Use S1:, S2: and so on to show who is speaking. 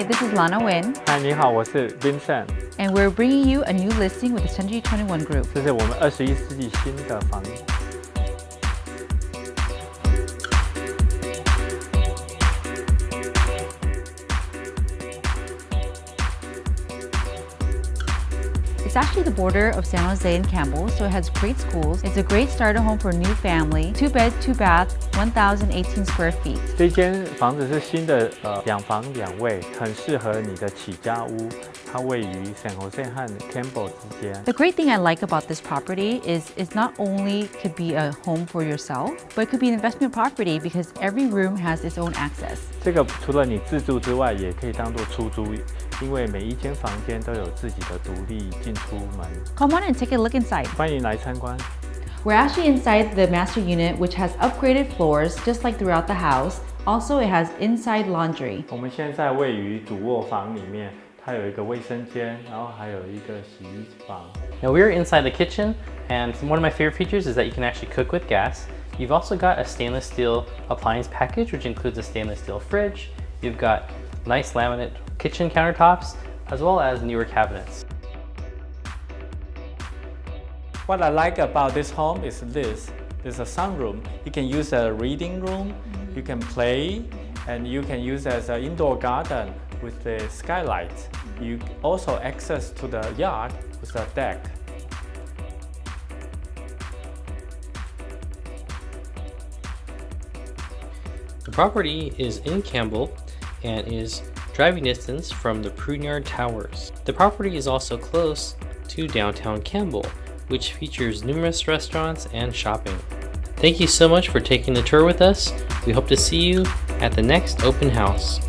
S1: this is Lana Win.
S2: 嗨，你好，我是 Vincent。
S1: And we're bringing you a new listing with the Century 21 Group.
S2: 这是我们21世纪新的房子。
S1: It's actually the border of San Jose and Campbell, so it has great schools. It's a great starter home for a new family. 2 bed, 2 bath, 1,018 square feet.
S2: 这间房子是新的2房2卫，很适合你的起家屋。它位于 San Jose 和 Campbell 之间。
S1: The great thing I like about this property is it not only could be a home for yourself, but it could be an investment property because every room has its own access.
S2: 这个除了你自住之外，也可以当做出租，因为每一间房间都有自己的独立进出门。
S1: Come on and take a look inside.
S2: 欢迎来参观。
S1: We're actually inside the master unit, which has upgraded floors just like throughout the house. Also, it has inside laundry.
S2: 我们现在位于主卧房里面，它有一个卫生间，然后还有一个洗衣房。
S3: Now we're inside the kitchen, and one of my favorite features is that you can actually cook with gas. You've also got a stainless steel appliance package, which includes a stainless steel fridge. You've got nice laminate kitchen countertops, as well as newer cabinets.
S2: What I like about this home is this. There's a sunroom. You can use a reading room, you can play, and you can use as an indoor garden with the skylight. You also access to the yard with a deck.
S3: The property is in Campbell and is driving distance from the Pruneyard Towers. The property is also close to downtown Campbell, which features numerous restaurants and shopping. Thank you so much for taking the tour with us. We hope to see you at the next open house.